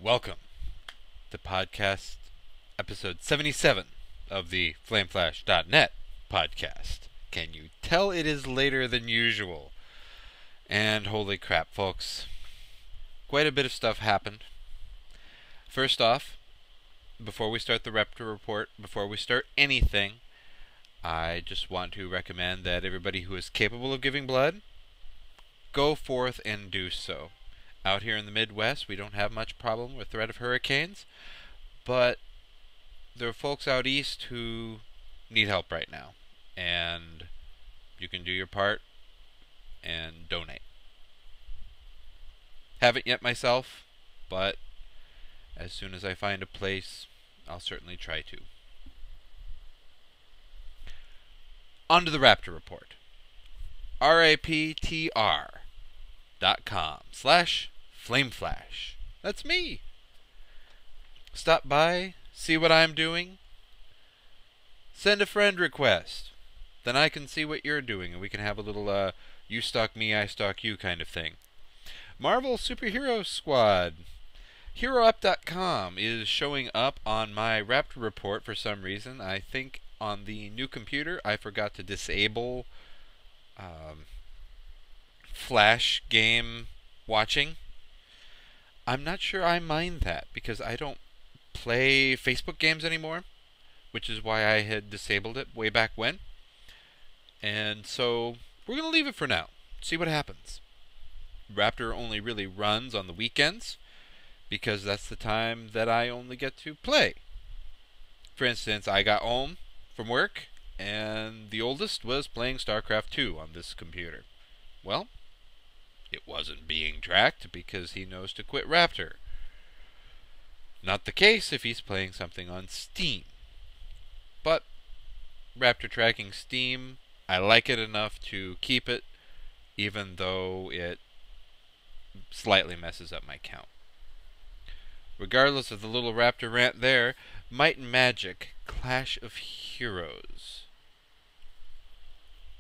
Welcome to podcast episode 77 of the FlameFlash.net podcast. Can you tell it is later than usual? And holy crap, folks. Quite a bit of stuff happened. First off, before we start the Raptor report, before we start anything, I just want to recommend that everybody who is capable of giving blood, go forth and do so. Out here in the Midwest, we don't have much problem with threat of hurricanes, but there are folks out east who need help right now, and you can do your part and donate. Haven't yet myself, but as soon as I find a place, I'll certainly try to. On to the Raptor report. raptr.com/FlameFlash. That's me. Stop by, see what I'm doing. Send a friend request. Then I can see what you're doing, and we can have a little you stalk me, I stalk you kind of thing. Marvel Superhero Squad. HeroUp.com is showing up on my Raptor report for some reason. I think on the new computer I forgot to disable Flash game watching. I'm not sure I mind that because I don't play Facebook games anymore, which is why I had disabled it way back when. And so we're going to leave it for now. See what happens. Raptor only really runs on the weekends because that's the time that I only get to play. For instance, I got home from work and the oldest was playing StarCraft 2 on this computer. Well, it wasn't being tracked because he knows to quit Raptor. Not the case if he's playing something on Steam. But Raptor tracking Steam, I like it enough to keep it, even though it slightly messes up my count. Regardless of the little Raptor rant there, Might and Magic Clash of Heroes.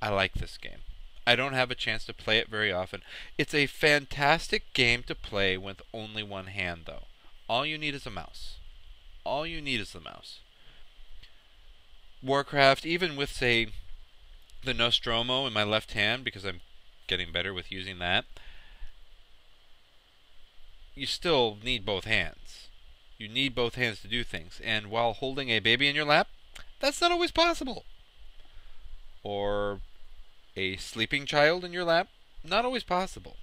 I like this game. I don't have a chance to play it very often. It's a fantastic game to play with only one hand, though. All you need is a mouse. All you need is the mouse. Warcraft, even with, say, the Nostromo in my left hand, because I'm getting better with using that, you still need both hands. You need both hands to do things. And while holding a baby in your lap, that's not always possible. Or a sleeping child in your lap, not always possible.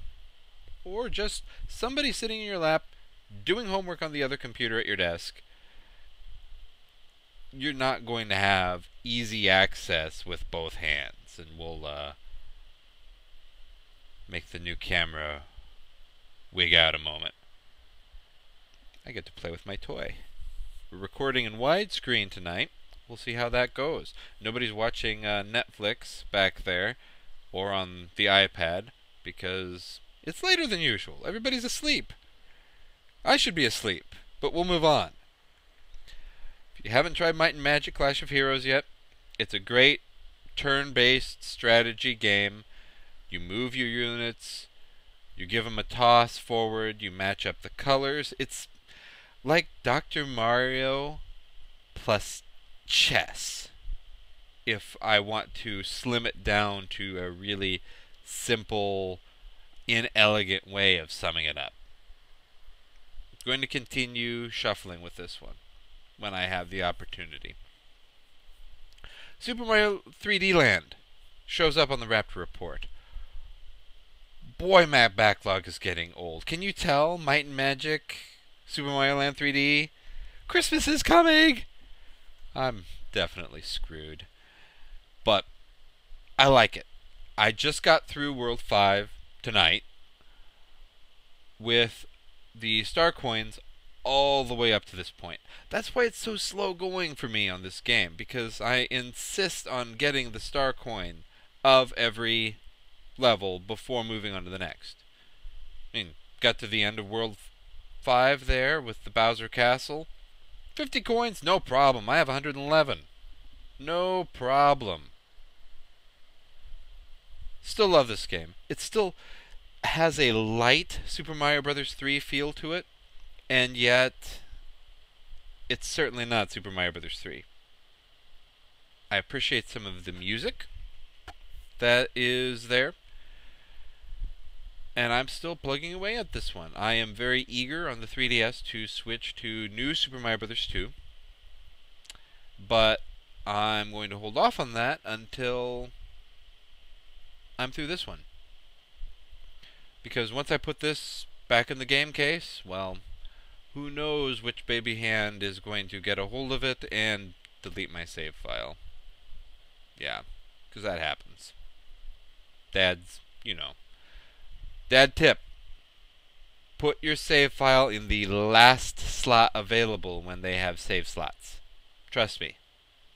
Or just somebody sitting in your lap doing homework on the other computer at your desk. You're not going to have easy access with both hands. And we'll make the new camera wig out a moment. I get to play with my toy. We're recording in widescreen tonight. We'll see how that goes. Nobody's watching Netflix back there or on the iPad because it's later than usual. Everybody's asleep. I should be asleep, but we'll move on. If you haven't tried Might and Magic Clash of Heroes yet, it's a great turn-based strategy game. You move your units, you give them a toss forward, you match up the colors. It's like Dr. Mario plus chess, if I want to slim it down to a really simple, inelegant way of summing it up. I'm going to continue shuffling with this one when I have the opportunity. Super Mario 3D Land shows up on the Raptor report. Boy, my backlog is getting old. Can you tell? Might and Magic, Super Mario Land 3D. Christmas is coming! I'm definitely screwed. But I like it. I just got through World 5 tonight with the star coins all the way up to this point. That's why it's so slow going for me on this game, because I insist on getting the star coin of every level before moving on to the next. I mean, got to the end of World 5 there with the Bowser Castle. 50 coins, no problem. I have 111. No problem. Still love this game. It still has a light Super Mario Bros. 3 feel to it. And yet, it's certainly not Super Mario Bros. 3. I appreciate some of the music that is there, and I'm still plugging away at this one. I am very eager on the 3DS to switch to New Super Mario Bros. 2, but I'm going to hold off on that until I'm through this one. Because once I put this back in the game case, well, who knows which baby hand is going to get a hold of it and delete my save file. Yeah, because that happens. Dad's, Dad tip. Put your save file in the last slot available when they have save slots. Trust me,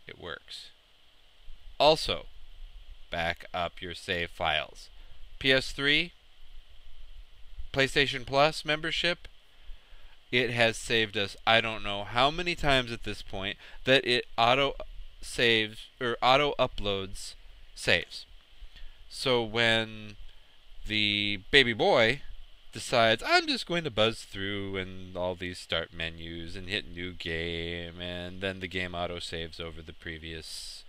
it works. Also, back up your save files. PS3, PlayStation Plus membership, it has saved us I don't know how many times at this point that it auto saves or auto uploads saves. So when the baby boy decides I'm just going to buzz through and all these start menus and hit new game, and then the game auto saves over the previous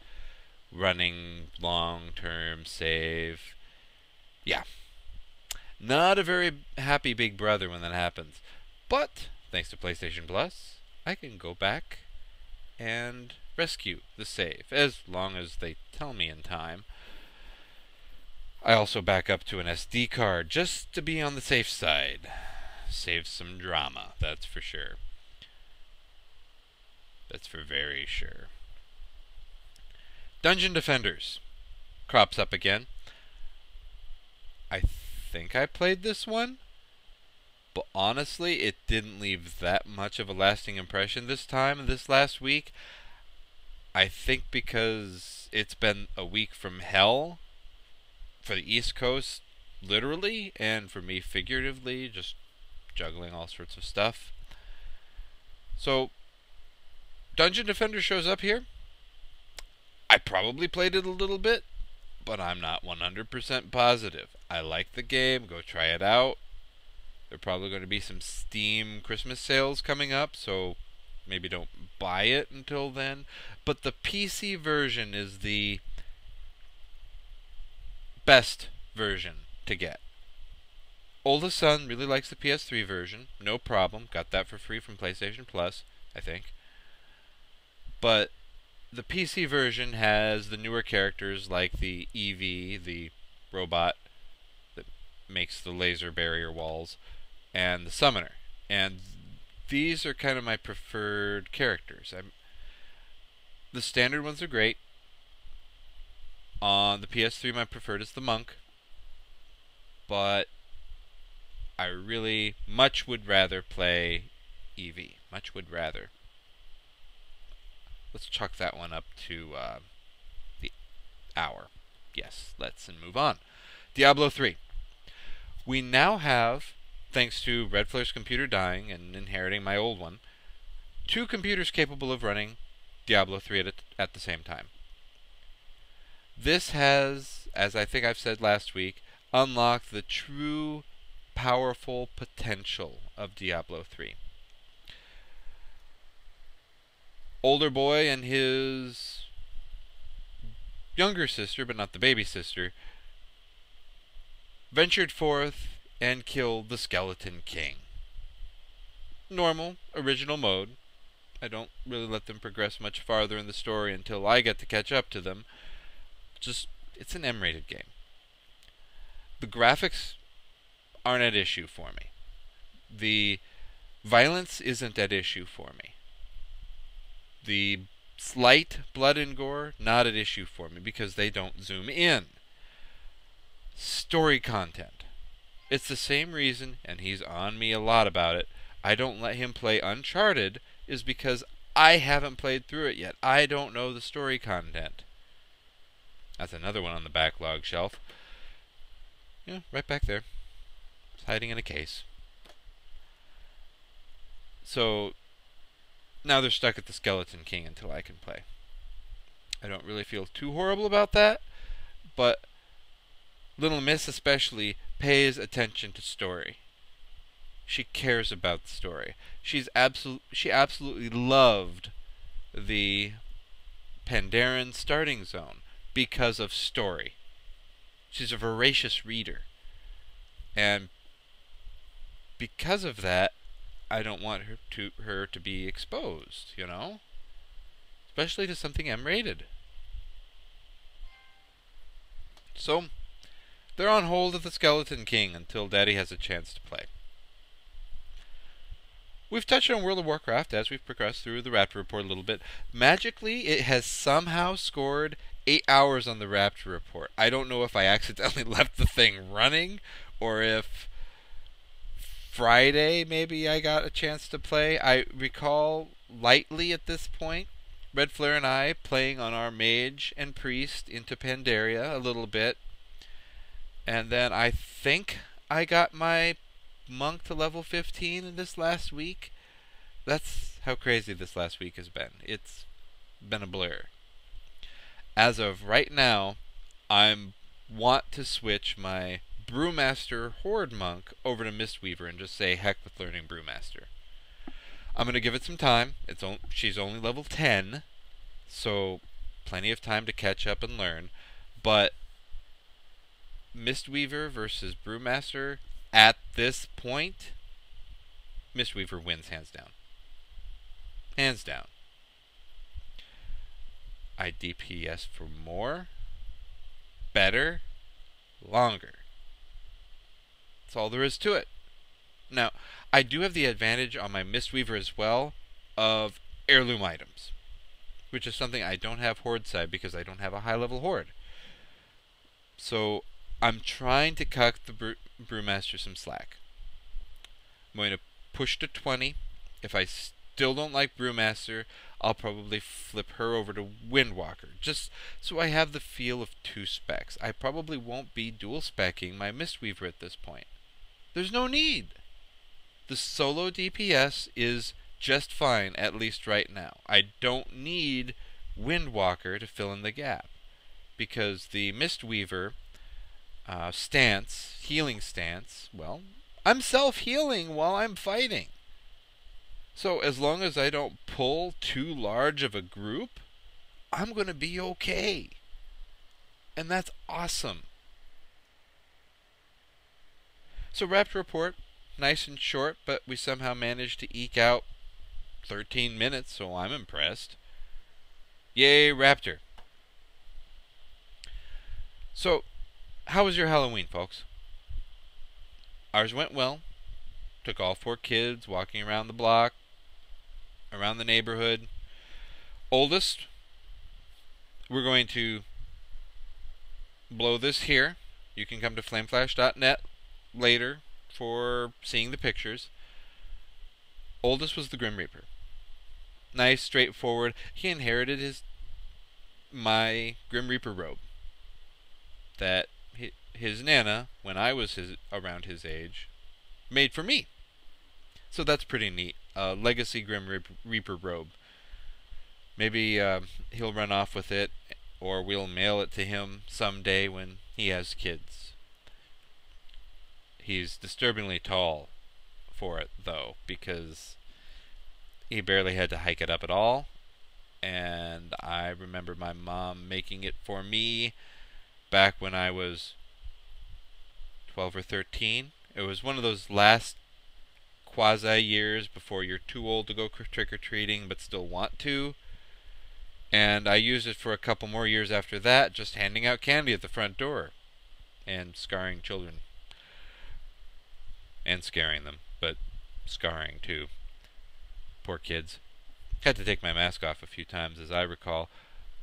running long-term save. Yeah. Not a very happy big brother when that happens. But thanks to PlayStation Plus, I can go back and rescue the save as long as they tell me in time. I also back up to an SD card just to be on the safe side. Save some drama, that's for sure. That's for very sure. Dungeon Defenders crops up again. I think I played this one, but honestly, it didn't leave that much of a lasting impression this last week. I think because it's been a week from hell for the East Coast, literally, and for me, figuratively, just juggling all sorts of stuff. So, Dungeon Defender shows up here. I probably played it a little bit, but I'm not 100% positive. I like the game. Go try it out. There are probably going to be some Steam Christmas sales coming up, so maybe don't buy it until then. But the PC version is the best version to get. Oldest son really likes the PS3 version. No problem. Got that for free from PlayStation Plus, I think. But the PC version has the newer characters like the Eevee, the robot that makes the laser barrier walls, and the summoner. And these are kind of my preferred characters. The standard ones are great. On the PS3, my preferred is the monk. But I really much would rather play Eevee. Much would rather. Let's chalk that one up to the hour. Yes, let's move on. Diablo 3. We now have, thanks to Red Flare's computer dying and inheriting my old one, 2 computers capable of running Diablo 3 at the same time. This has, as I think I've said last week, unlocked the true powerful potential of Diablo 3. Older boy and his younger sister, but not the baby sister, ventured forth and killed the Skeleton King. Normal, original mode. I don't really let them progress much farther in the story until I get to catch up to them. It's an M-rated game. The graphics aren't at issue for me. The violence isn't at issue for me. The slight blood and gore, not at issue for me because they don't zoom in. Story content. It's the same reason, and he's on me a lot about it, I don't let him play Uncharted, is because I haven't played through it yet. I don't know the story content. That's another one on the backlog shelf. Yeah, right back there. It's hiding in a case. So, now they're stuck at the Skeleton King until I can play. I don't really feel too horrible about that, but Little Miss especially pays attention to story. She cares about the story. She absolutely loved the Pandaren starting zone because of story. She's a voracious reader. And because of that, I don't want her to be exposed, you know? Especially to something M-rated. So, they're on hold at the Skeleton King until Daddy has a chance to play. We've touched on World of Warcraft as we've progressed through the Raptor Report a little bit. Magically, it has somehow scored 8 hours on the Raptor Report. I don't know if I accidentally left the thing running, or if Friday maybe I got a chance to play. I recall lightly at this point Red Flare and I playing on our Mage and Priest into Pandaria a little bit. And then I think I got my Monk to level 15 in this last week. That's how crazy this last week has been. It's been a blur. As of right now, I want to switch my Brewmaster Horde Monk over to Mistweaver and just say heck with learning Brewmaster. I'm going to give it some time. She's only level 10, so plenty of time to catch up and learn. But Mistweaver versus Brewmaster, at this point, Mistweaver wins hands down. Hands down. I DPS for more, better, longer. That's all there is to it. Now, I do have the advantage on my Mistweaver as well of heirloom items, which is something I don't have Horde side because I don't have a high level Horde. So I'm trying to cut the Brewmaster some slack. I'm going to push to 20. If I still don't like Brewmaster, I'll probably flip her over to Windwalker, just so I have the feel of 2 specs. I probably won't be dual specking my Mistweaver at this point. There's no need. The solo DPS is just fine, at least right now. I don't need Windwalker to fill in the gap, because the Mistweaver stance, healing stance, well, I'm self-healing while I'm fighting. So as long as I don't pull too large of a group, I'm going to be okay. And that's awesome. So Raptor Report, nice and short, but we somehow managed to eke out 13 minutes, so I'm impressed. Yay, Raptor. So, how was your Halloween, folks? Ours went well. Took all 4 kids walking around the block, around the neighborhood. Oldest, we're going to blow this here. You can come to flameflash.net later for seeing the pictures. Oldest was the Grim Reaper. Nice, straightforward. He inherited my Grim Reaper robe that his Nana, when I was around his age, made for me. So that's pretty neat. Legacy Grim Reaper robe. Maybe he'll run off with it, or we'll mail it to him someday when he has kids. He's disturbingly tall for it, though, because he barely had to hike it up at all. And I remember my mom making it for me back when I was 12 or 13. It was one of those last quasi years before you're too old to go trick-or-treating but still want to. And I used it for a couple more years after that, just handing out candy at the front door and scarring children. And scaring them, but scarring too. Poor kids. Had to take my mask off a few times, as I recall.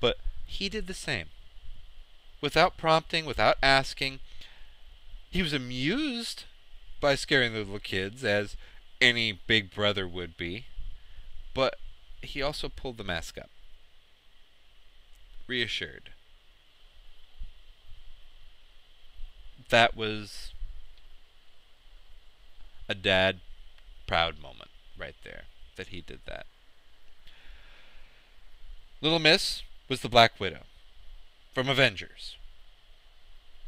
But he did the same. Without prompting, without asking. He was amused by scaring the little kids, as any big brother would be. But he also pulled the mask up. Reassured. That was a dad proud moment right there, that he did that. Little Miss was the Black Widow from Avengers.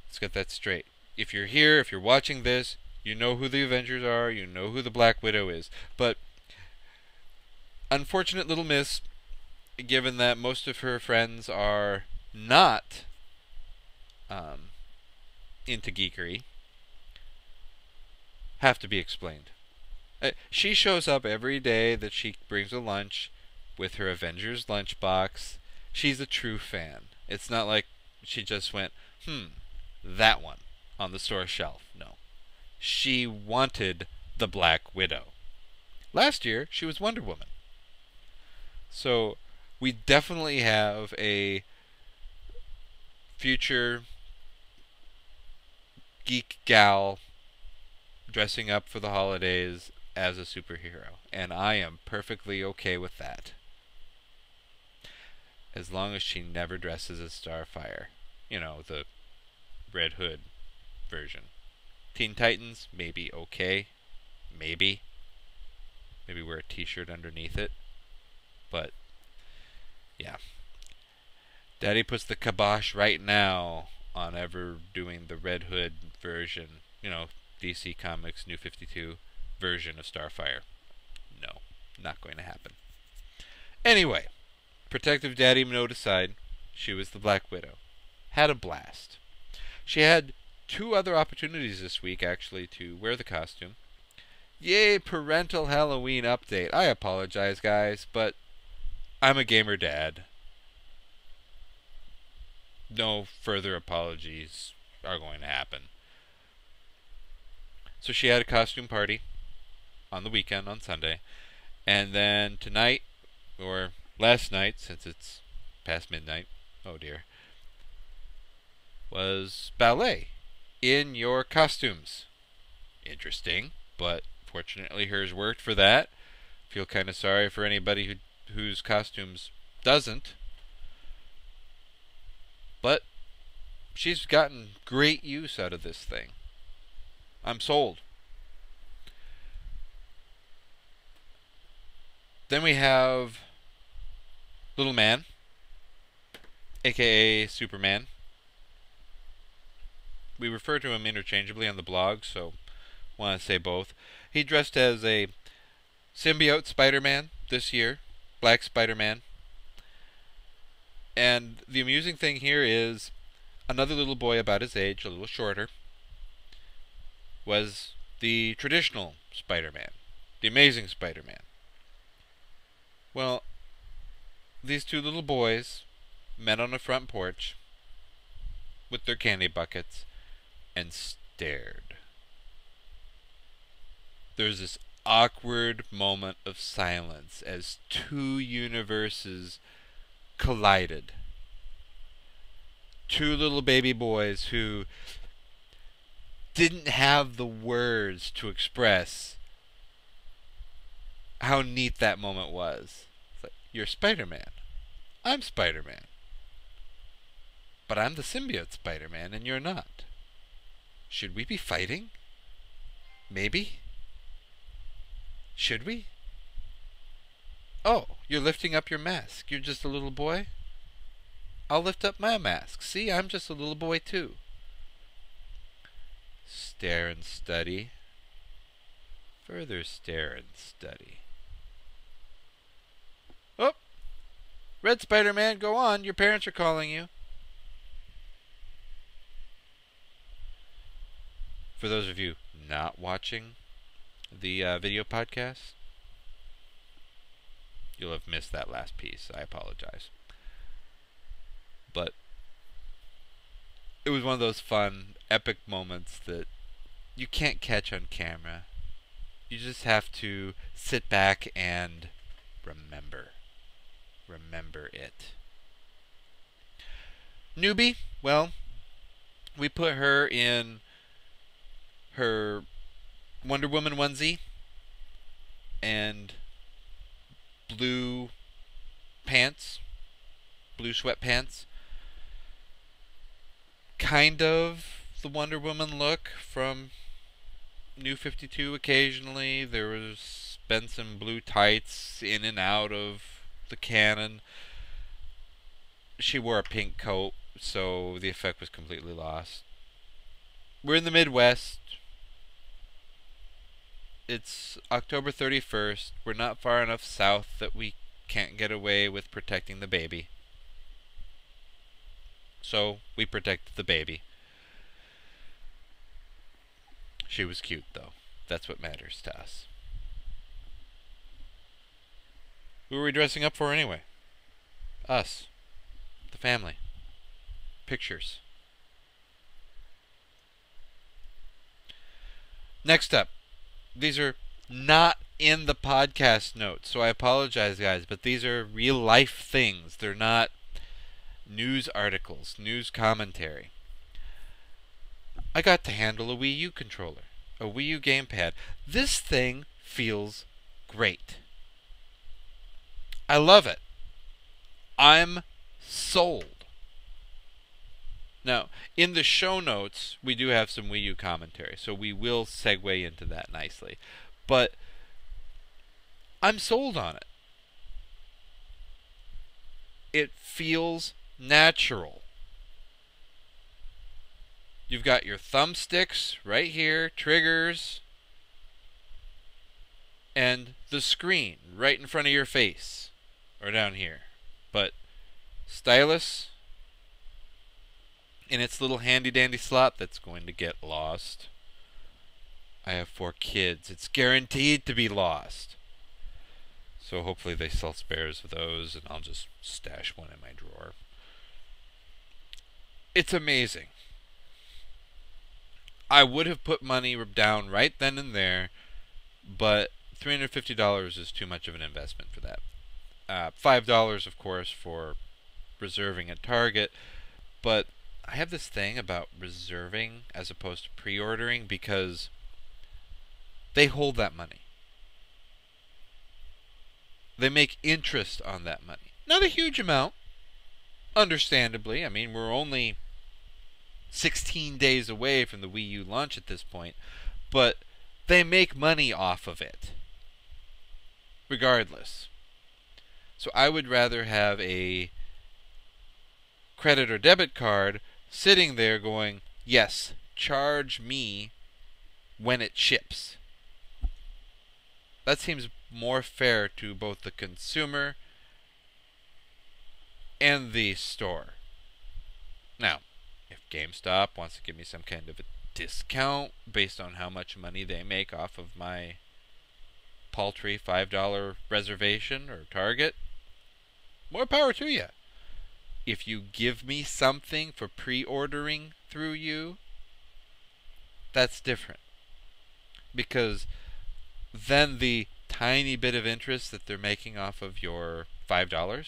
Let's get that straight. If you're here, if you're watching this, You know who the Avengers are. You know who the Black Widow is. But unfortunate little miss, given that most of her friends are not um, into geekery, have to be explained. She shows up every day that she brings a lunch with her Avengers lunchbox. She's a true fan. It's not like she just went, that one on the store shelf. No. She wanted the Black Widow. Last year, she was Wonder Woman. So, we definitely have a future geek gal dressing up for the holidays as a superhero. And I am perfectly okay with that. As long as she never dresses as Starfire. You know, the Red Hood version. Teen Titans, maybe okay. Maybe. Maybe wear a t-shirt underneath it. But, yeah. Daddy puts the kibosh right now on ever doing the Red Hood version. You know, DC Comics New 52 version of Starfire. No, not going to happen. Anyway, protective Daddy note aside, she was the Black Widow. Had a blast. She had 2 other opportunities this week, actually, to wear the costume. Yay, parental Halloween update. I apologize, guys, but I'm a gamer dad. No further apologies are going to happen. So she had a costume party on the weekend, on Sunday. And then tonight, or last night, since it's past midnight, oh dear, was ballet in your costumes. Interesting, but fortunately hers worked for that. Feel kind of sorry for anybody whose costumes doesn't. But she's gotten great use out of this thing. I'm sold. Then we have Little Man, aka Superman. We refer to him interchangeably on the blog, so want to say both. He dressed as a symbiote Spider-Man this year, Black Spider-Man. And the amusing thing here is another little boy about his age, a little shorter, was the traditional Spider-Man, the Amazing Spider-Man. Well, these 2 little boys met on a front porch with their candy buckets and stared. There's this awkward moment of silence as 2 universes collided. 2 little baby boys who didn't have the words to express how neat that moment was. It's like, you're Spider-Man. I'm Spider-Man. But I'm the symbiote Spider-Man and you're not. Should we be fighting? Maybe? Should we? Oh, you're lifting up your mask. You're just a little boy? I'll lift up my mask. See, I'm just a little boy too. Stare and study. Further stare and study. Oh! Red Spider-Man, go on. Your parents are calling you. For those of you not watching the video podcast, you'll have missed that last piece. I apologize. But it was one of those fun, epic moments that you can't catch on camera. You just have to sit back and remember. Remember it. Newbie, well, we put her in her Wonder Woman onesie and blue pants, blue sweatpants. Kind of the Wonder Woman look from New 52 occasionally. There was been some blue tights in and out of the canon. She wore a pink coat, so the effect was completely lost. We're in the Midwest. It's October 31st. We're not far enough south that we can't get away with protecting the baby. So we protected the baby. She was cute, though. That's what matters to us. Who are we dressing up for anyway? Us. The family. Pictures. Next up. These are not in the podcast notes, so I apologize, guys, but these are real life things. They're not news articles, news commentary. I got to handle a Wii U controller, a Wii U gamepad. This thing feels great. I love it. I'm sold. Now, in the show notes, we do have some Wii U commentary, so we will segue into that nicely. But I'm sold on it. It feels natural. You've got your thumbsticks right here, triggers, and the screen right in front of your face, or down here. But stylus in its little handy-dandy slot that's going to get lost. I have 4 kids. It's guaranteed to be lost. So hopefully they sell spares of those, and I'll just stash one in my drawer. It's amazing. I would have put money down right then and there, but $350 is too much of an investment for that. $5, of course, for reserving at Target, but I have this thing about reserving as opposed to pre-ordering because they hold that money. They make interest on that money. Not a huge amount, understandably. I mean, we're only 16 days away from the Wii U launch at this point, but they make money off of it, regardless. So I would rather have a credit or debit card sitting there going, yes, charge me when it ships. That seems more fair to both the consumer and the store. Now, if GameStop wants to give me some kind of a discount based on how much money they make off of my paltry $5 reservation or Target, more power to you. If you give me something for pre-ordering through you, that's different. Because then the tiny bit of interest that they're making off of your $5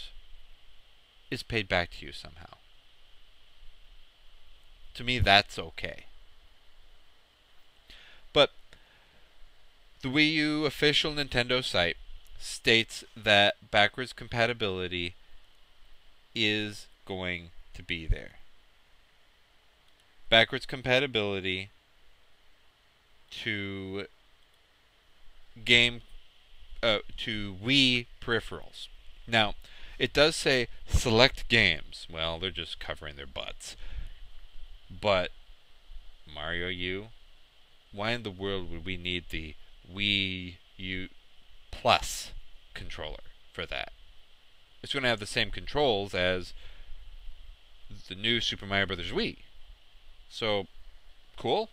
is paid back to you somehow. To me, that's okay. But the Wii U official Nintendo site states that backwards compatibility is going to be there. Backwards compatibility to to Wii peripherals. Now, it does say select games. Well, they're just covering their butts. But Mario U, why in the world would we need the Wii U Plus controller for that? It's going to have the same controls as the new Super Mario Bros. Wii. So, cool.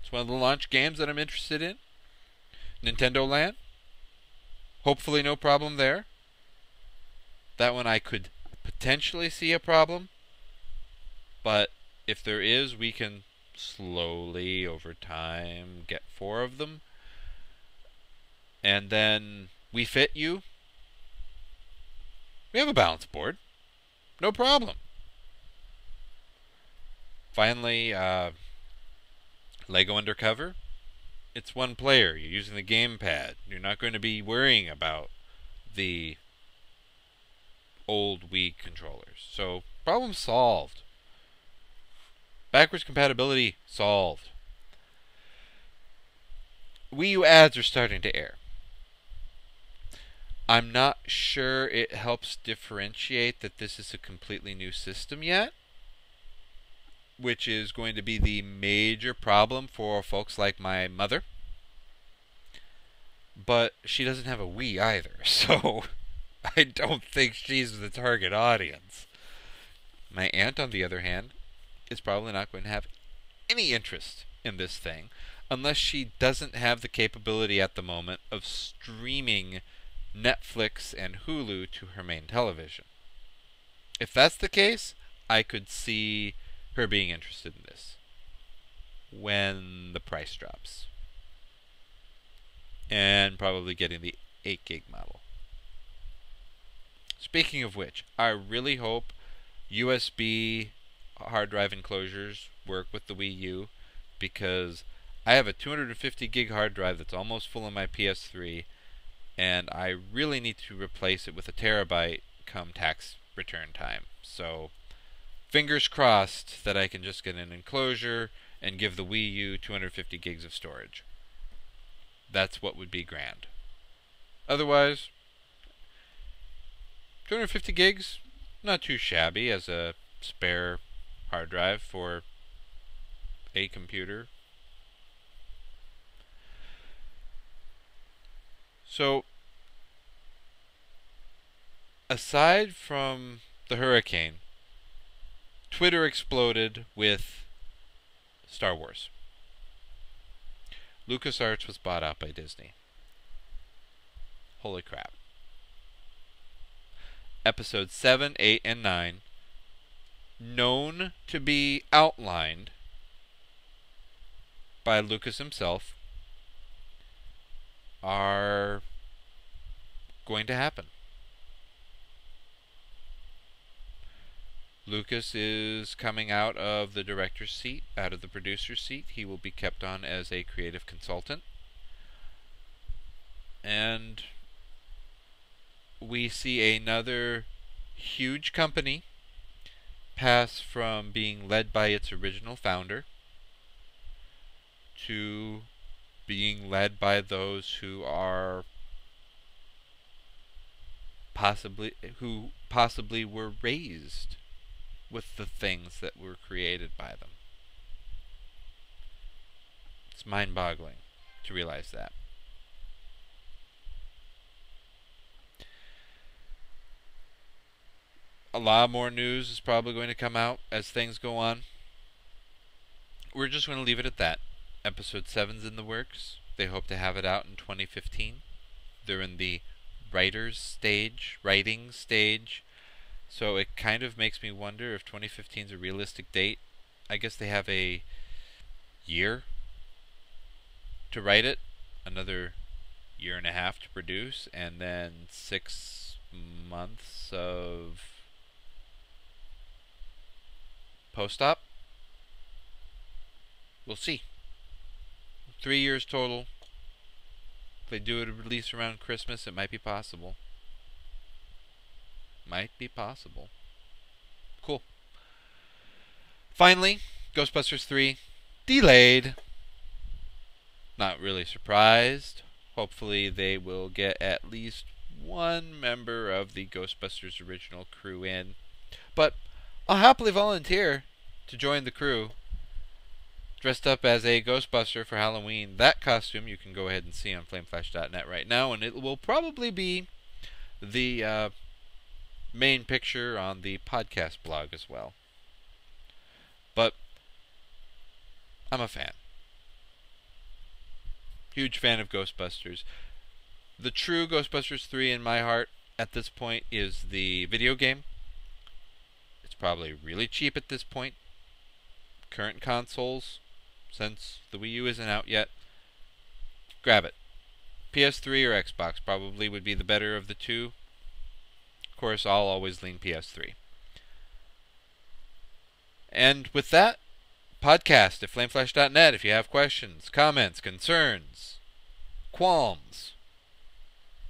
It's one of the launch games that I'm interested in. Nintendo Land. Hopefully no problem there. That one I could potentially see a problem. But if there is, we can slowly, over time, get 4 of them. And then Wii Fit U. We have a balance board. No problem. Finally, Lego Undercover. It's one player. You're using the gamepad. You're not going to be worrying about the old Wii controllers. So, problem solved. Backwards compatibility solved. Wii U ads are starting to air. I'm not sure it helps differentiate that this is a completely new system yet, which is going to be the major problem for folks like my mother. but she doesn't have a Wii either, so I don't think she's the target audience. My aunt, on the other hand, is probably not going to have any interest in this thing unless she doesn't have the capability at the moment of streaming Netflix and Hulu to her main television. If that's the case, I could see her being interested in this when the price drops. And probably getting the 8 gig model. Speaking of which, I really hope USB hard drive enclosures work with the Wii U, because I have a 250 gig hard drive that's almost full on my PS3, and I really need to replace it with a terabyte come tax return time. So fingers crossed that I can just get an enclosure and give the Wii U 250 gigs of storage. That's what would be grand. Otherwise, 250 gigs, not too shabby as a spare hard drive for a computer. So, aside from the hurricane, Twitter exploded with Star Wars. LucasArts was bought out by Disney. Holy crap. Episodes 7, 8, and 9, known to be outlined by Lucas himself, are going to happen. Lucas is coming out of the director's seat, out of the producer's seat. He will be kept on as a creative consultant. And we see another huge company pass from being led by its original founder to being led by those who are possibly were raised with the things that were created by them. It's mind-boggling to realize that. A lot more news is probably going to come out as things go on. We're just going to leave it at that. Episode 7's in the works. They hope to have it out in 2015. They're in the writing stage. So it kind of makes me wonder if 2015 is a realistic date. I guess they have a year to write it, another year and a half to produce, and then 6 months of post-op. We'll see. 3 years total. If they do a release around Christmas, it might be possible. Might be possible. Cool. Finally, Ghostbusters 3 delayed. Not really surprised. Hopefully they will get at least one member of the Ghostbusters original crew in. But I'll happily volunteer to join the crew. Dressed up as a Ghostbuster for Halloween. That costume you can go ahead and see on flameflash.net right now, and it will probably be the main picture on the podcast blog as well. But I'm a fan. Huge fan of Ghostbusters. The true Ghostbusters 3 in my heart at this point is the video game. It's probably really cheap at this point. Current consoles, since the Wii U isn't out yet, grab it. PS3 or Xbox probably would be the better of the two. Of course, I'll always lean PS3. And with that, podcast at flameflash.net if you have questions, comments, concerns, qualms.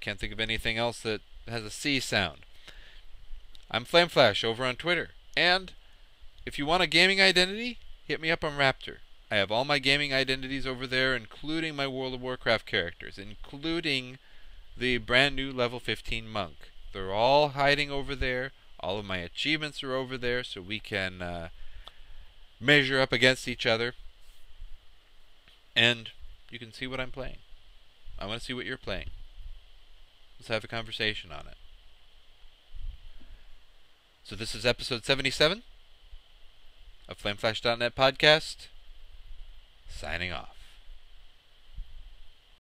Can't think of anything else that has a C sound. I'm Flameflash over on Twitter. And if you want a gaming identity, hit me up on Raptor. I have all my gaming identities over there, including my World of Warcraft characters, including the brand new level 15 monk. They're all hiding over there. All of my achievements are over there, so we can measure up against each other. And you can see what I'm playing. I want to see what you're playing. Let's have a conversation on it. So this is episode 77 of FlameFlash.net podcast. Signing off.